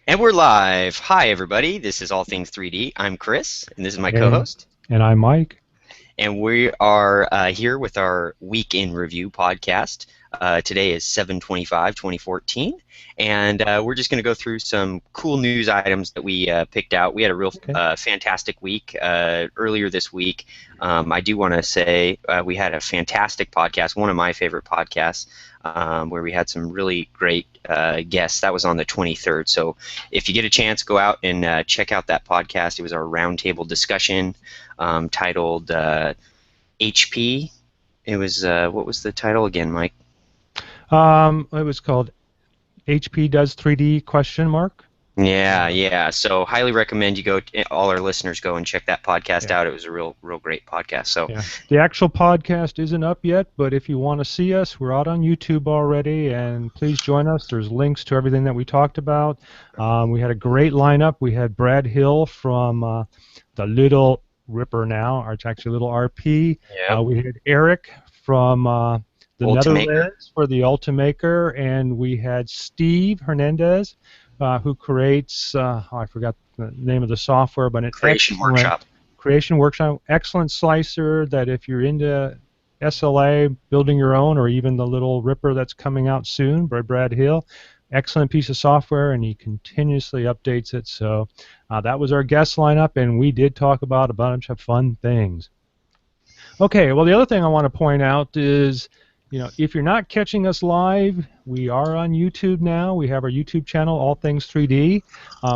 And we're live. Hi, everybody. This is All Things 3D. I'm Chris, and this is my And co-host. and I'm Mike. And we are here with our Week in Review podcast. Today is 7/25/2014, and we're just going to go through some cool news items that we picked out. We had a real Okay. fantastic week earlier this week. I do want to say we had a fantastic podcast, one of my favorite podcasts, where we had some really great guests. That was on the 23rd. So if you get a chance, go out and check out that podcast. It was our roundtable discussion titled HP. It was what was the title again, Mike? It was called HP Does 3D question mark. Yeah, Uh, yeah. So highly recommend you go. All our listeners go and check that podcast yeah, out. It was a real great podcast. So yeah. The actual podcast isn't up yet, but if you want to see us, we're out on YouTube already, and please join us. There's links to everything that we talked about. We had a great lineup. We had Brad Hill from the Little Ripper now, or it's actually Little RP. yeah, We had Eric from the Ultimaker Netherlands for the Ultimaker, and we had Steve Hernandez, who creates, I forgot the name of the software, but an Creation excellent Workshop. creation workshop, excellent slicer that if you're into SLA, building your own, or even the Little Ripper that's coming out soon by Brad Hill, excellent piece of software, and he continuously updates it. So that was our guest lineup, and we did talk about a bunch of fun things. Okay, well, the other thing I want to point out is, if you're not catching us live, we are on YouTube now. We have our YouTube channel, All Things 3D,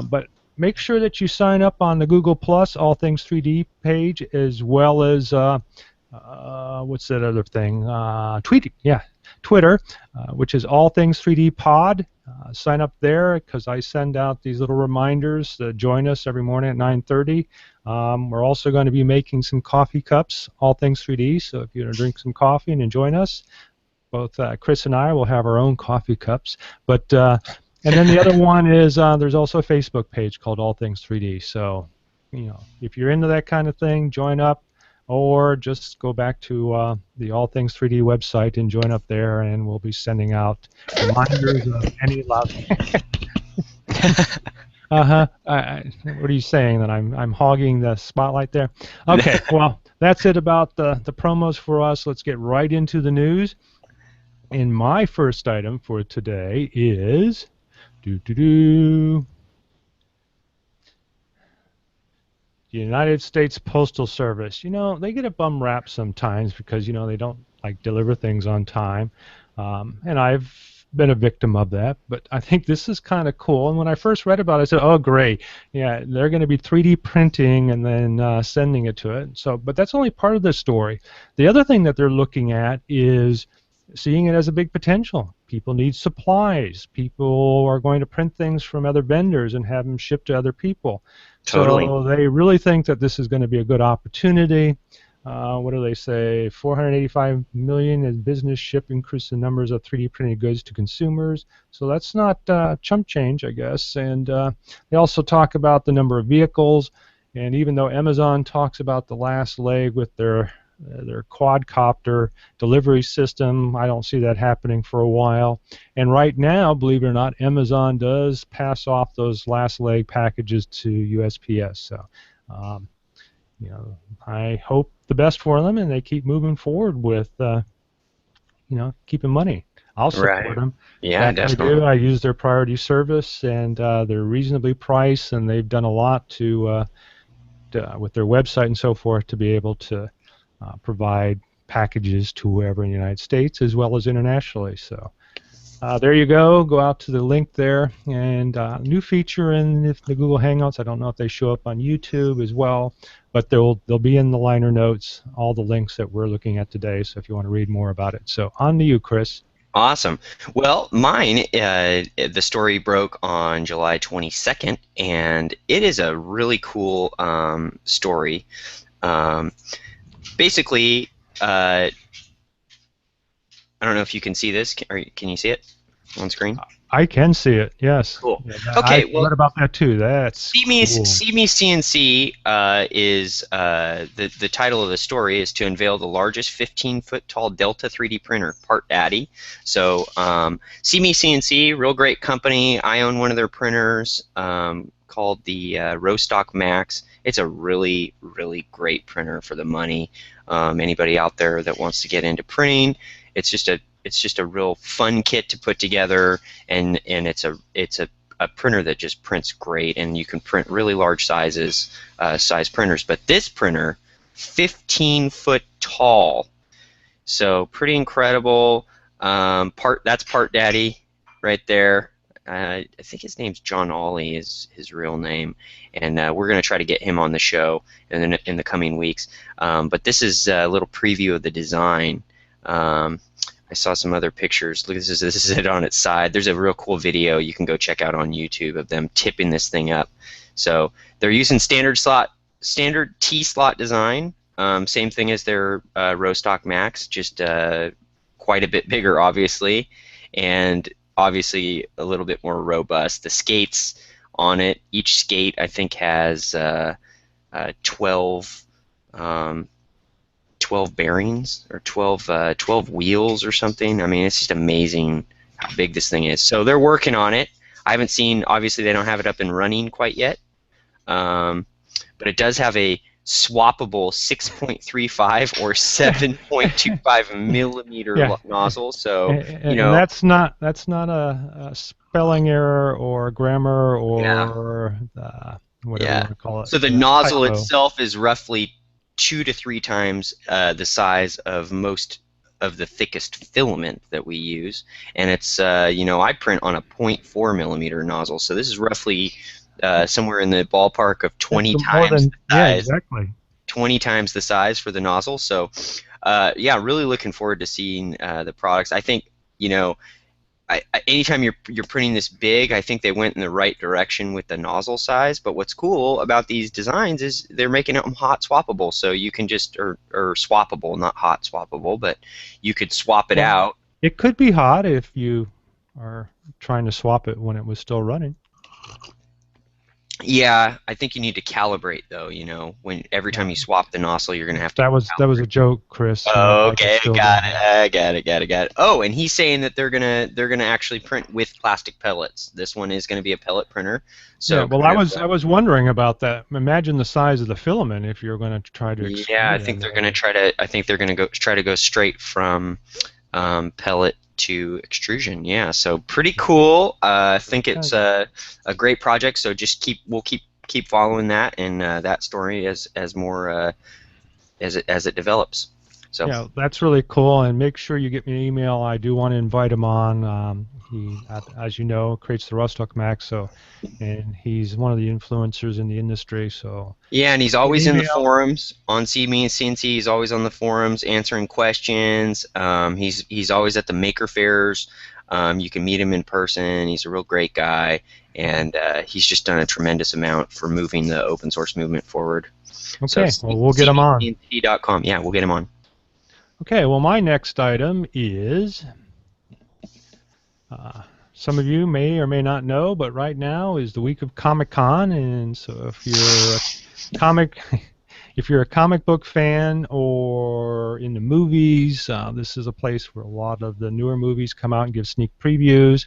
but make sure that you sign up on the Google Plus All Things 3D page, as well as what's that other thing? Twitter, which is All Things 3D Pod. Sign up there because I send out these little reminders to join us every morning at 9:30. We're also going to be making some coffee cups, All Things 3D. So if you want to drink some coffee and join us, both Chris and I will have our own coffee cups. But and then the other one is there's also a Facebook page called All Things 3D. So if you're into that kind of thing, join up, or just go back to the All Things 3D website and join up there, and we'll be sending out reminders of any loud. Uh-huh. What are you saying, that I'm hogging the spotlight there? Okay, well, that's it about the promos for us. Let's get right into the news. And my first item for today is the United States Postal Service. They get a bum rap sometimes because they don't like deliver things on time, and I've been a victim of that. But I think this is kind of cool. And when I first read about it, I said, "Oh, great! Yeah, they're going to be 3D printing and then sending it to it." So, but that's only part of the story. The other thing that they're looking at is seeing it as a big potential. People need supplies. People are going to print things from other vendors and have them shipped to other people. Totally. So they really think that this is going to be a good opportunity. What do they say? 485 million in business ship increase the numbers of 3D printed goods to consumers. So that's not chump change, I guess. And they also talk about the number of vehicles. And even though Amazon talks about the last leg with their quadcopter delivery system, I don't see that happening for a while. And right now, believe it or not, Amazon does pass off those last leg packages to USPS. So, um, I hope the best for them, and they keep moving forward with, keeping money. I'll support Right. them. Yeah, That I definitely. do. I use their priority service, and they're reasonably priced, and they've done a lot with their website and so forth to be able to provide packages to whoever in the United States as well as internationally. So there you go. Go out to the link there, and new feature in the Google Hangouts. I don't know if they show up on YouTube as well, but they'll be in the liner notes, all the links that we're looking at today. So if you want to read more about it. So on to you, Chris. Awesome. Well, mine, the story broke on July 22nd, and it is a really cool story. Um, Basically, I don't know if you can see this. Can you see it? on screen? I can see it. Yes. Cool. Yeah, Okay, I well, read about that too. That's cool. SeeMeCNC is the title of the story is to unveil the largest 15-foot tall Delta 3D printer, Partdaddy. So SeeMeCNC, real great company. I own one of their printers called the Rostock Max. It's a really, really great printer for the money. Anybody out there that wants to get into printing, it's just a real fun kit to put together, and it's a printer that just prints great, and you can print really large size printers. But this printer, 15-foot tall, so pretty incredible. That's Partdaddy right there. I think his name's John Ollie is his real name, and we're going to try to get him on the show in the coming weeks. But this is a little preview of the design. I saw some other pictures. Look, this is it on its side. There's a real cool video you can go check out on YouTube of them tipping this thing up. So they're using standard T-slot design. Same thing as their Rostock Max, just quite a bit bigger, obviously, and obviously a little bit more robust. The skates on it, each skate I think has 12 bearings or 12 wheels or something. I mean, it's just amazing how big this thing is. So they're working on it. I haven't seen, obviously they don't have it up and running quite yet, but it does have a swappable 6.35 or 7.25 millimeter nozzle. So and that's not a spelling error or grammar or whatever you want to call it. So the nozzle itself is roughly 2 to 3 times the size of most of the thickest filament that we use, and it's I print on a 0.4 millimeter nozzle, so this is roughly somewhere in the ballpark of 20 times the size. Yeah, exactly. 20 times the size for the nozzle. So yeah, really looking forward to seeing the products. I think anytime you're printing this big, I think they went in the right direction with the nozzle size. But what's cool about these designs is they're making them hot swappable, so you can just or swappable, not hot swappable, but you could swap it out. It could be hot if you are trying to swap it when it was still running. Yeah, I think you need to calibrate though. When every time you swap the nozzle, you're gonna have to. That was a joke, Chris. Oh, okay, got it. Oh, and he's saying that they're gonna actually print with plastic pellets. This one is gonna be a pellet printer. So yeah, well, I was wondering about that. Imagine the size of the filament if you're going to try to. Yeah, I think they're gonna try to. I think they're gonna try to go straight from pellet to extrusion. Yeah, so pretty cool. I think it's a great project. So just we'll keep following that and that story as more as it develops. So yeah, that's really cool. And make sure you get me an email. I do want to invite him on. He, as you know, creates the Rostock Max. And he's one of the influencers in the industry. So yeah, and he's always in the forums on SeeMeCNC. He's always on the forums answering questions. He's always at the maker fairs. You can meet him in person. He's a real great guy, and he's just done a tremendous amount for moving the open source movement forward. Okay, so, well, we'll get him on. SeeMeCNC.com. Yeah, we'll get him on. Okay, well, my next item is. Some of you may or may not know, but right now is the week of Comic-Con, and so if you're a comic book fan or in the movies, this is a place where a lot of the newer movies come out and give sneak previews.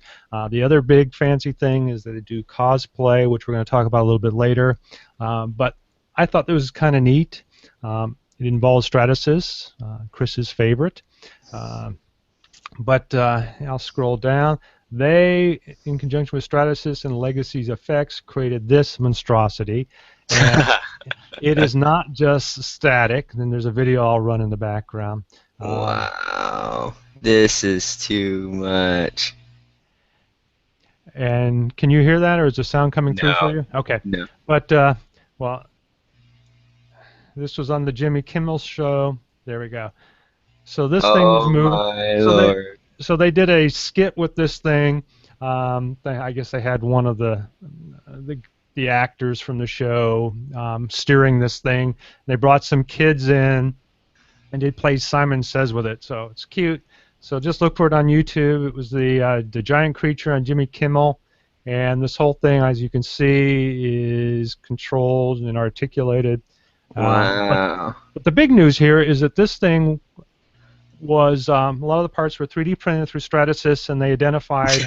The other big fancy thing is that they do cosplay, which we're going to talk about a little bit later. But I thought this was kind of neat. It involves Stratasys, Chris's favorite. But I'll scroll down. They, in conjunction with Stratasys and Legacy's Effects, created this monstrosity. And it is not just static. Then there's a video I'll run in the background. Wow. This is too much. And can you hear that, or is the sound coming through for you? Okay. No. But, well, this was on the Jimmy Kimmel show. There we go. So this thing was moving. My Lord. So they did a skit with this thing. I guess they had one of the actors from the show steering this thing. They brought some kids in, and they played Simon Says with it. So it's cute. So just look for it on YouTube. It was the giant creature on Jimmy Kimmel, and this whole thing, as you can see, is controlled and articulated. But Wow. but the big news here is that this thing was a lot of the parts were 3D printed through Stratasys, and they identified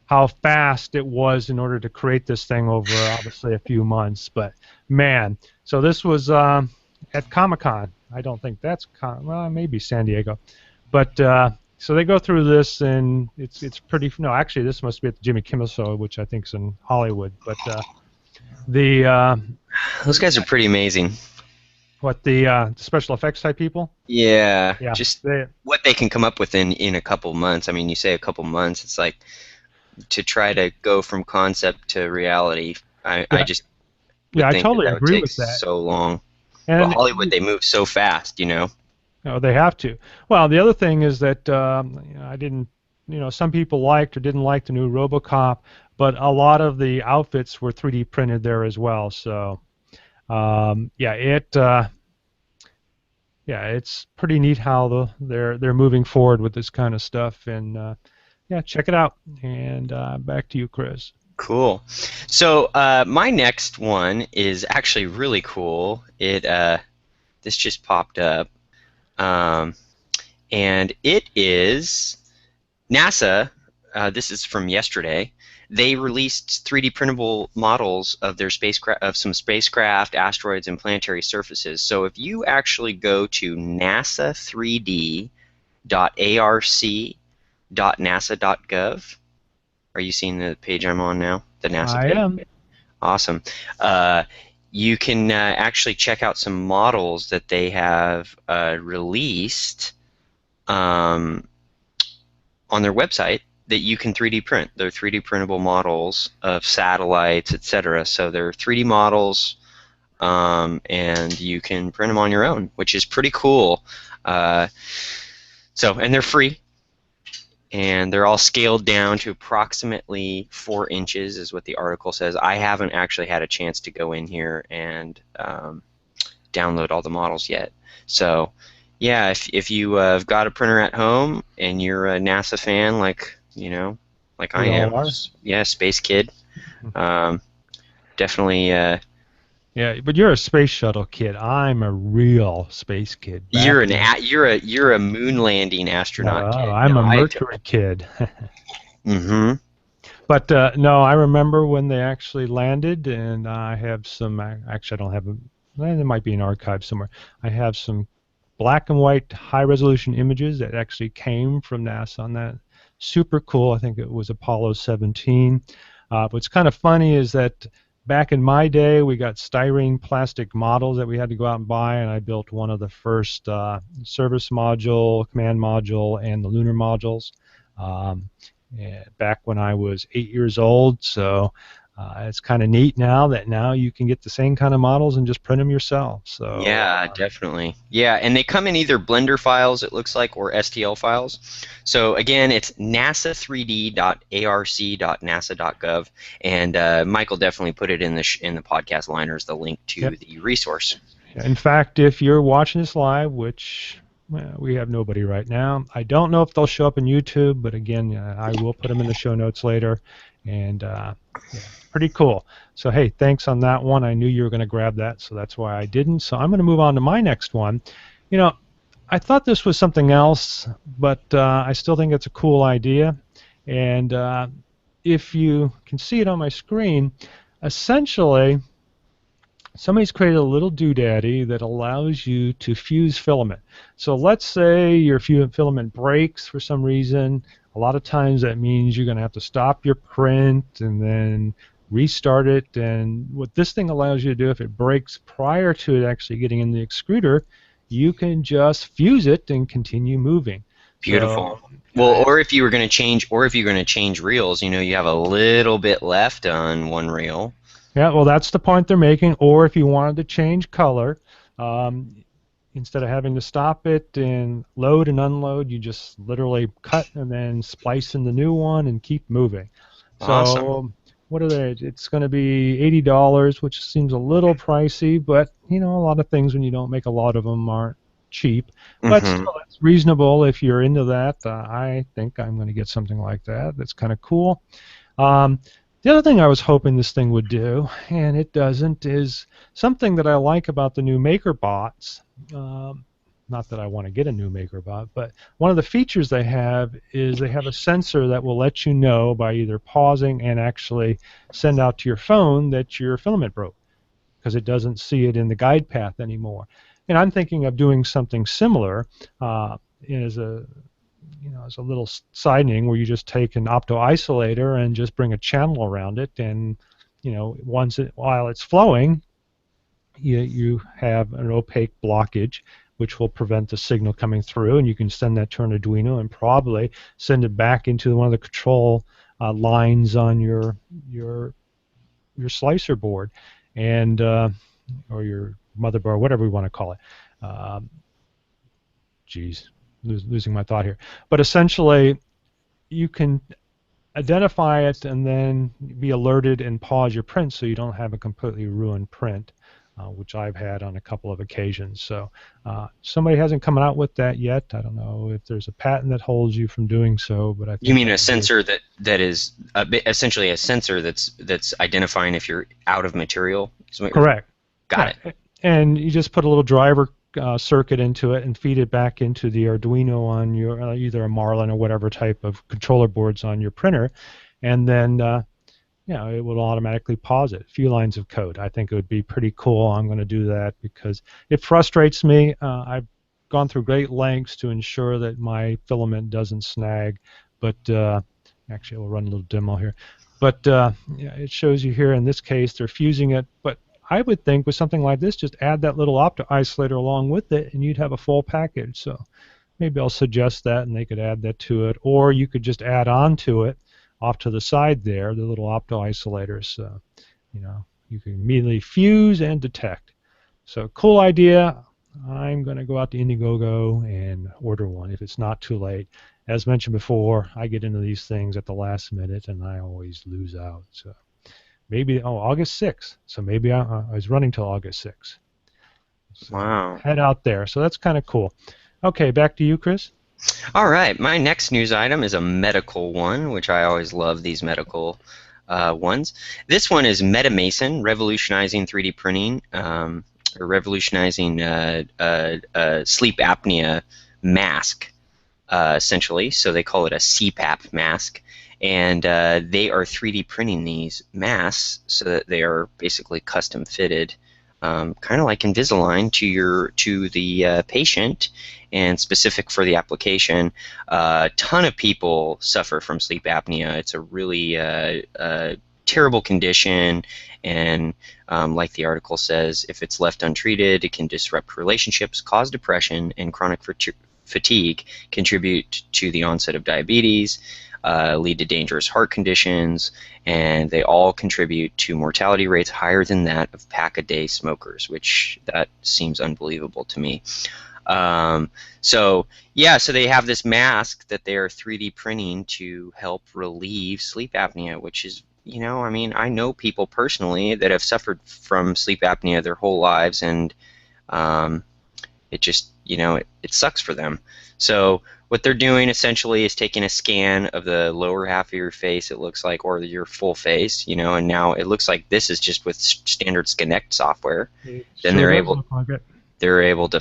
how fast it was in order to create this thing over obviously a few months. But man, so this was at Comic-Con. I don't think that's well, maybe San Diego, but so they go through this, and it's pretty. No, actually, this must be at the Jimmy Kimmel Show, which I think is in Hollywood. But the Those guys are pretty amazing. what the special effects type people? Yeah, Yeah, just what they can come up with in a couple months. I mean, you say a couple months, it's like to try to go from concept to reality. I just would I think totally that would agree take with that. so long. And But Hollywood, they move so fast, Oh, they have to. Well, the other thing is that I didn't, some people liked or didn't like the new RoboCop, but a lot of the outfits were 3D printed there as well. So, it's pretty neat how they're moving forward with this kind of stuff. And check it out. And back to you, Chris. Cool. So my next one is actually really cool. This just popped up. And it is NASA. This is from yesterday. They released 3D printable models of their some spacecraft, asteroids, and planetary surfaces. So if you actually go to nasa3d.arc.nasa.gov, are you seeing the page I'm on now? The NASA page? I am. Awesome. You can actually check out some models that they have released on their website that you can 3D print. They're 3D printable models of satellites, etc. So they're 3D models, and you can print them on your own, which is pretty cool. And they're free. And they're all scaled down to approximately 4 inches is what the article says. I haven't actually had a chance to go in here and download all the models yet. So yeah, if you have got a printer at home and you're a NASA fan like I am, yeah, space kid, definitely. Yeah, but you're a space shuttle kid. I'm a real space kid. You're a moon landing astronaut kid. I'm a Mercury kid. Mm-hmm. But no, I remember when they actually landed, and I have some. Actually, I don't have them. There might be an archive somewhere. I have some black and white high-resolution images that actually came from NASA on that. Super cool. I think it was Apollo 17. What's kind of funny is that back in my day, we got styrene plastic models that we had to go out and buy, and I built one of the first service module, command module, and the lunar modules back when I was 8 years old. So it's kind of neat now you can get the same kind of models and just print them yourself. So yeah, definitely. Yeah, and they come in either Blender files, it looks like, or STL files. So again, it's nasa3d.arc.nasa.gov, and Michael definitely put it in the podcast liners, the link to the resource. In fact, if you're watching this live, which we have nobody right now, I don't know if they'll show up on YouTube, but again, I will put them in the show notes later. And pretty cool. So hey, thanks on that one. I knew you were going to grab that, so that's why I didn't. So I'm going to move on to my next one. I thought this was something else, but I still think it's a cool idea. And if you can see it on my screen, essentially, somebody's created a little doodaddy that allows you to fuse filament. So let's say your filament breaks for some reason. A lot of times that means you're going to have to stop your print and then restart it. And what this thing allows you to do, if it breaks prior to it actually getting in the extruder, you can just fuse it and continue moving. Beautiful. Well, or if you're going to change reels, you have a little bit left on one reel. Yeah, well, that's the point they're making. Or if you wanted to change color, instead of having to stop it and load and unload, you just literally cut and then splice in the new one and keep moving. Awesome. So what are they? It's going to be $80, which seems a little pricey, but a lot of things when you don't make a lot of them aren't cheap, but Mm-hmm. still it's reasonable if you're into that. I think I'm going to get something like that. That's kind of cool. Um, the other thing I was hoping this thing would do, and it doesn't, is something that I like about the new MakerBots. Um, Not that I want to get a new MakerBot, but one of the features they have is they have a sensor that will let you know by either pausing and actually send out to your phone that your filament broke, because it doesn't see it in the guide path anymore. And I'm thinking of doing something similar as a as a little siding where you just take an opto isolator and just bring a channel around it, and while it's flowing, you have an opaque blockage which will prevent the signal coming through, and you can send that to an Arduino and probably send it back into one of the control lines on your slicer board, and or your motherboard, whatever we want to call it. Um, geez, losing my thought here. But essentially, you can identify it and then be alerted and pause your print so you don't have a completely ruined print, which I've had on a couple of occasions. So somebody hasn't come out with that yet. I don't know if there's a patent that holds you from doing so, but I think You mean a sensor that is essentially a sensor that's identifying if you're out of material? correct. Got it. And you just put a little driver circuit into it and feed it back into the Arduino on your either a Marlin or whatever type of controller boards on your printer, and then it will automatically pause it. A few lines of code. I think it would be pretty cool. I'm going to do that because it frustrates me. I've gone through great lengths to ensure that my filament doesn't snag, but actually we'll run a little demo here. But it shows you here in this case they're fusing it, but I would think with something like this, just add that little opto isolator along with it, and you'd have a full package. So maybe I'll suggest that, and they could add that to it, or you could just add on to it, off to the side there, the little opto isolators. You can immediately fuse and detect. So cool idea. I'm going to go out to Indiegogo and order one if it's not too late. As mentioned before, I get into these things at the last minute, and I always lose out. So. Maybe, August 6th. So maybe I was running till August 6th. So Wow. head out there. So that's kind of cool. Okay, back to you, Chris. All right. My next news item is a medical one, which I always love these medical ones. This one is MetaMason, revolutionizing 3D printing, or revolutionizing sleep apnea mask, essentially. So they call it a CPAP mask. And they are 3D printing these masks so that they are basically custom fitted, kind of like Invisalign to the patient, and specific for the application. A ton of people suffer from sleep apnea. It's a really terrible condition, and like the article says, if it's left untreated, it can disrupt relationships, cause depression, and chronic fatigue, contribute to the onset of diabetes, lead to dangerous heart conditions, and they all contribute to mortality rates higher than that of pack-a-day smokers, which that seems unbelievable to me. So they have this mask that they are 3D printing to help relieve sleep apnea, which is, I know people personally that have suffered from sleep apnea their whole lives, and it just, it sucks for them. So what they're doing essentially is taking a scan of the lower half of your face, it looks like, or your full face, and now it looks like this is just with standard Connect software. Then they're able to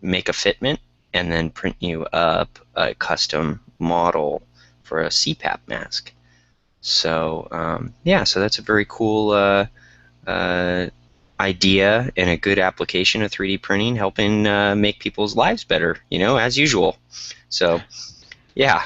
make a fitment and then print you up a custom model for a CPAP mask. So so that's a very cool idea and a good application of 3D printing, helping make people's lives better, as usual. So, yeah.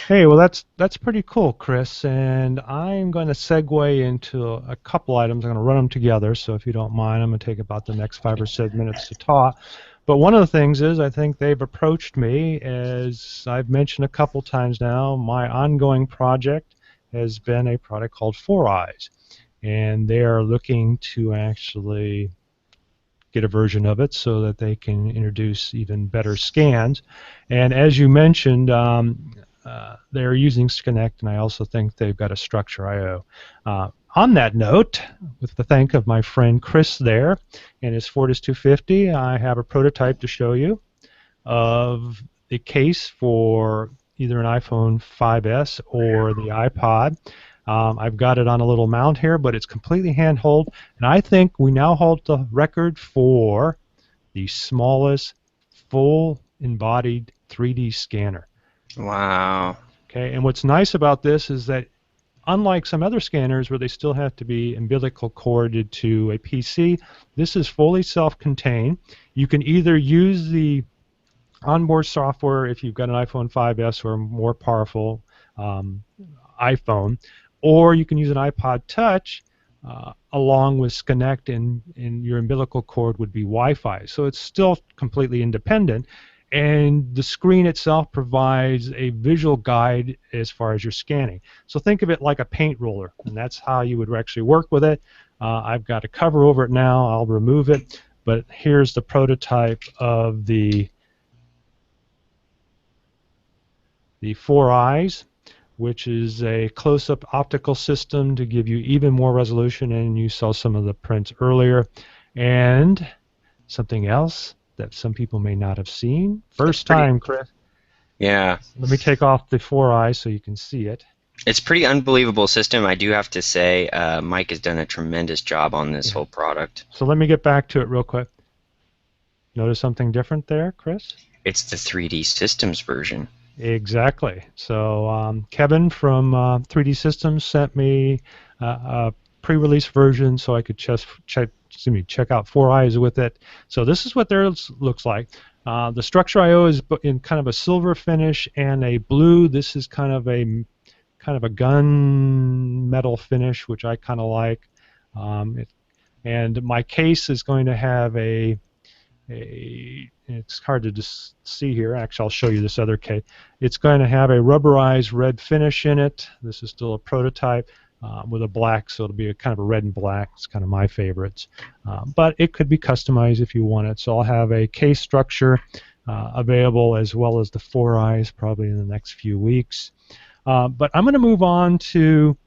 Hey, well, that's pretty cool, Chris. And I'm going to segue into a couple items. I'm going to run them together. So if you don't mind, I'm going to take about the next 5 or 7 minutes to talk. But one of the things is I think they've approached me, as I've mentioned a couple times now, my ongoing project has been a product called 4Eyes. And they are looking to actually get a version of it so that they can introduce even better scans. And as you mentioned, they're using Connect, and I also think they've got a Structure.io. on that note, with the thank of my friend Chris there and his Fortis 250, I have a prototype to show you of the case for either an iPhone 5S or the iPod. I've got it on a little mount here, but it's completely handheld, and I think we now hold the record for the smallest full embodied 3D scanner. Wow. Okay, and what's nice about this is that unlike some other scanners where they still have to be umbilical corded to a PC, this is fully self-contained. You can either use the onboard software if you've got an iPhone 5S or a more powerful iPhone, or you can use an iPod Touch along with SeeMeCNC, and your umbilical cord would be Wi-Fi. So it's still completely independent, and the screen itself provides a visual guide as far as your scanning. So think of it like a paint roller, and that's how you would actually work with it. I've got a cover over it now. I'll remove it, but here's the prototype of the 4 Eyes, which is a close-up optical system to give you even more resolution, and you saw some of the prints earlier. And something else that some people may not have seen. First time, Chris. Yeah. Let me take off the 4 Eyes so you can see it. It's a pretty unbelievable system, I do have to say. Mike has done a tremendous job on this whole product. So let me get back to it real quick. Notice something different there, Chris? It's the 3D Systems version. Exactly. So Kevin from 3D Systems sent me a pre-release version so I could check out 4 Eyes with it. So this is what theirs looks like. The Structure I/O is in kind of a silver finish and a blue. This is kind of a gun metal finish, which I kind of like. And my case is going to have it's hard to just see here. Actually, I'll show you this other case. It's going to have a rubberized red finish in it. This is still a prototype with a black, so it'll be a kind of a red and black. It's kind of my favorites. But it could be customized if you want it. So I'll have a case structure available as well as the 4 Eyes probably in the next few weeks. But I'm going to move on to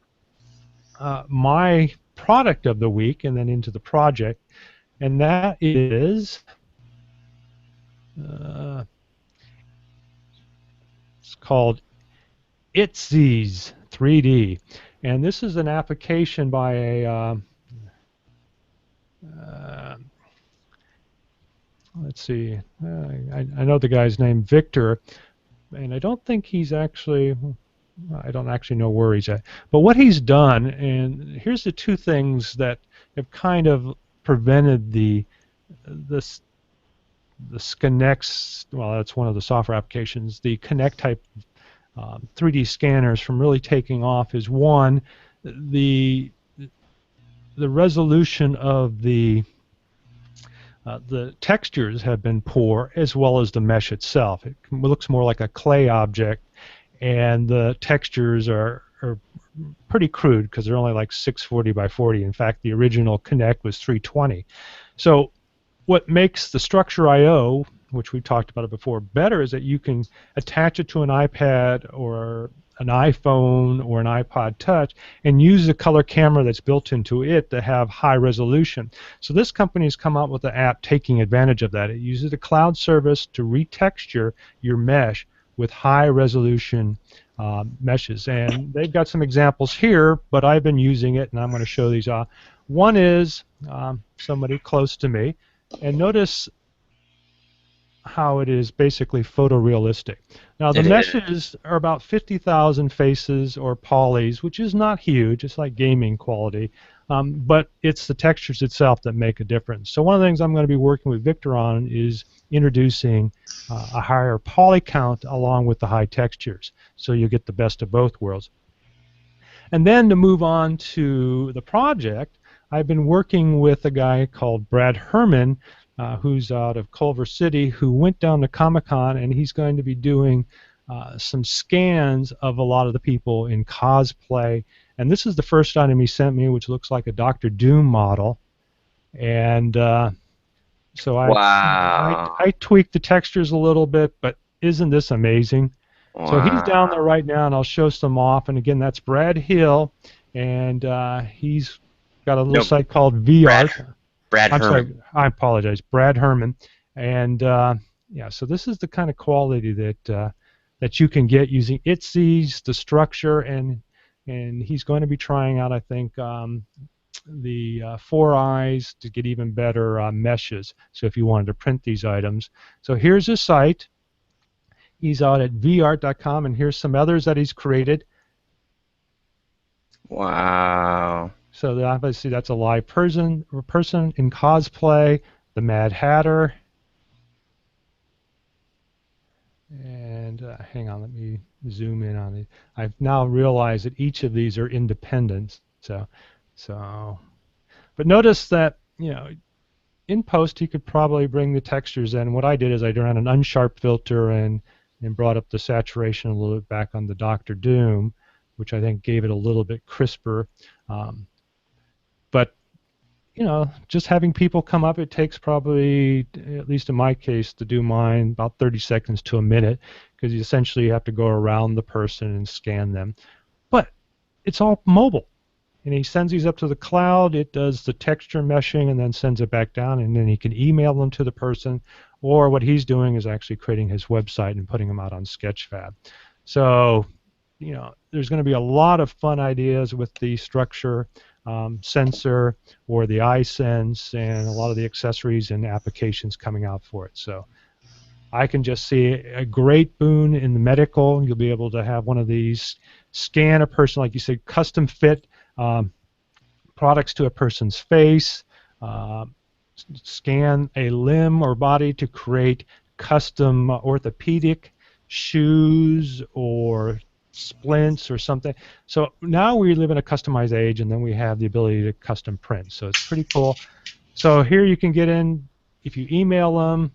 my product of the week and then into the project. And that is... it's called Itzy's 3D, and this is an application by a let's see, I know the guy's name, Victor, and I don't think he's actually, I don't actually know where he's at, but what he's done, and here's the two things that have kind of prevented the SeeMeCNC, well, that's one of the software applications, the Connect type 3D scanners from really taking off is, one, the resolution of the textures have been poor, as well as the mesh itself. It looks more like a clay object, and the textures are pretty crude because they're only like 640 by 40. In fact, the original Connect was 320. So what makes the Structure I/O, which we talked about it before, better is that you can attach it to an iPad or an iPhone or an iPod Touch and use the color camera that's built into it to have high resolution. So this company has come out with an app taking advantage of that. It uses a cloud service to retexture your mesh with high resolution meshes. And they've got some examples here, but I've been using it, and I'm going to show these off. One is somebody close to me. And notice how it is basically photorealistic. Now the meshes are about 50,000 faces or polys, which is not huge. It's like gaming quality, but it's the textures itself that make a difference. So one of the things I'm going to be working with Victor on is introducing a higher poly count along with the high textures, so you get the best of both worlds. And then to move on to the project, I've been working with a guy called Brad Herman, who's out of Culver City, who went down to Comic-Con, and he's going to be doing some scans of a lot of the people in cosplay. And this is the first item he sent me, which looks like a Dr. Doom model. And so I tweaked the textures a little bit, but isn't this amazing? Wow. So he's down there right now, and I'll show some off. And again, that's Brad Hill. and he's got a little No, site called Brad VeArt. Brad I'm Herman. sorry, I apologize, Brad Herman, and yeah, so this is the kind of quality that you can get using it sees the structure, and he's going to be trying out, I think, the 4 eyes to get even better meshes. So if you wanted to print these items, so here's his site. He's out at veart.com, and here's some others that he's created. Wow. So obviously that's a live person in cosplay, the Mad Hatter, and hang on, let me zoom in on it. I've now realized that each of these are independent. So, but notice that in post he could probably bring the textures in. What I did is I ran an unsharp filter and brought up the saturation a little bit back on the Dr. Doom, which I think gave it a little bit crisper. But just having people come up, it takes probably, at least in my case, to do mine, about 30 seconds to a minute, because you essentially have to go around the person and scan them. But it's all mobile. And he sends these up to the cloud, it does the texture meshing, and then sends it back down, and then he can email them to the person, or what he's doing is actually creating his website and putting them out on Sketchfab. So, there's going to be a lot of fun ideas with the structure sensor or the iSense and a lot of the accessories and applications coming out for it. So I can just see a great boon in the medical. You'll be able to have one of these scan a person, like you said, custom fit products to a person's face, scan a limb or body to create custom orthopedic shoes or splints or something. So now we live in a customized age, and then we have the ability to custom print. So it's pretty cool. So here you can get in, if you email him,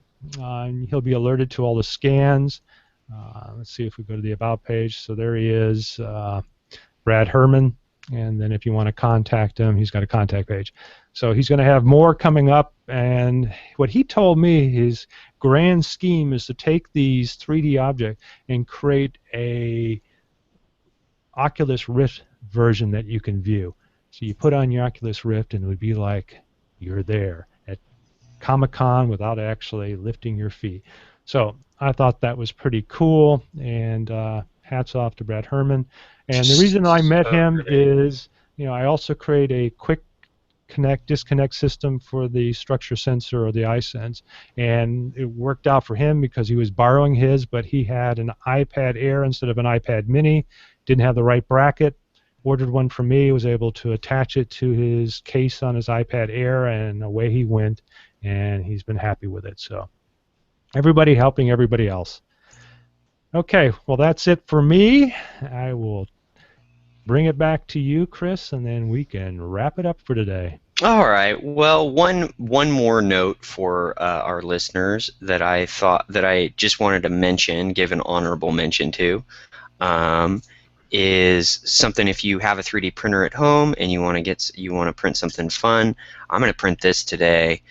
he'll be alerted to all the scans. Let's see if we go to the About page. So there he is, Brad Herman. And then if you want to contact him, he's got a contact page. So he's going to have more coming up. And what he told me, his grand scheme is to take these 3D objects and create a Oculus Rift version that you can view. So you put on your Oculus Rift, and it would be like you're there at Comic-Con without actually lifting your feet. So I thought that was pretty cool, and hats off to Brad Herman. And the reason I met him is, I also create a quick disconnect system for the structure sensor or the iSense, and it worked out for him because he was borrowing his, but he had an iPad Air instead of an iPad Mini, didn't have the right bracket, ordered one from me, was able to attach it to his case on his iPad Air, and away he went, and he's been happy with it. So everybody helping everybody else. Okay, well, that's it for me. I will bring it back to you, Chris, and then we can wrap it up for today. All right. Well, one more note for our listeners that I thought that I just wanted to mention, give an honorable mention to, is something. If you have a 3D printer at home and you want to print something fun, I'm going to print this today.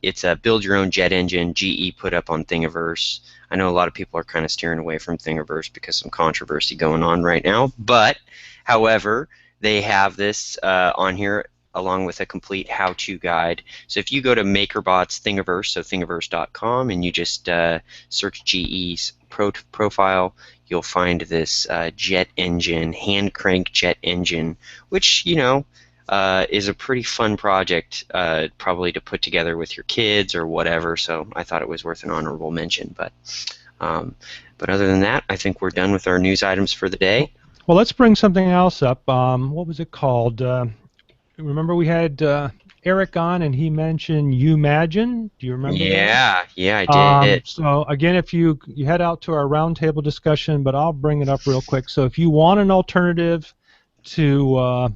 It's a build your own jet engine GE put up on Thingiverse. I know a lot of people are kind of steering away from Thingiverse because some controversy going on right now, but however, they have this on here along with a complete how-to guide. So if you go to MakerBot's Thingiverse, so thingiverse.com, and you just search GE's profile, you'll find this jet engine, hand crank jet engine, which is a pretty fun project, probably to put together with your kids or whatever. So I thought it was worth an honorable mention. But other than that, I think we're done with our news items for the day. Well, let's bring something else up. What was it called? Remember we had Eric on, and he mentioned Umagine. Do you remember that? Yeah, I did. So again, if you head out to our roundtable discussion, but I'll bring it up real quick. So if you want an alternative to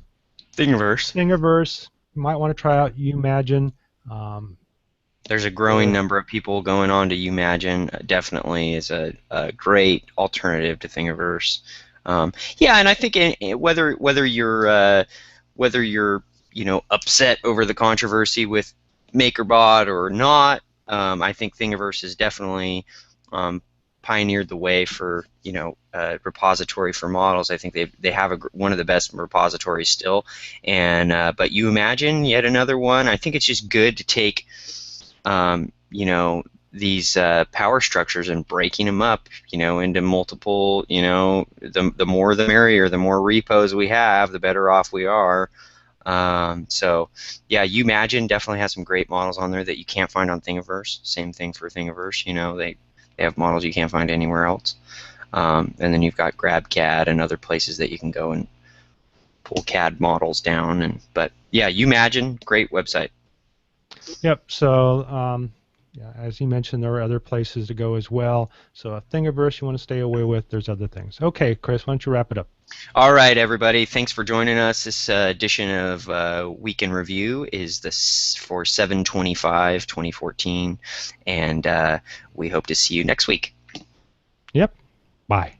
Thingiverse, you might want to try out Umagine. There's a growing number of people going on to Umagine. Definitely is a great alternative to Thingiverse. Yeah, and I think whether you're upset over the controversy with MakerBot or not, I think Thingiverse is definitely pioneered the way for repository for models. I think they have one of the best repositories still. And but you imagine yet another one. I think it's just good to take these power structures and breaking them up, into multiple, the more the merrier. The more repos we have, the better off we are. So yeah, Imagine definitely has some great models on there that you can't find on Thingiverse. Same thing for Thingiverse. They have models you can't find anywhere else. And then you've got GrabCAD and other places that you can go and pull CAD models down. But yeah, Imagine, great website. Yep. So yeah, as you mentioned, there are other places to go as well. So if Thingiverse you want to stay away with, there's other things. Okay, Chris, why don't you wrap it up? All right, everybody. Thanks for joining us. This edition of Week in Review is for 7/25/2014, and we hope to see you next week. Yep. Bye.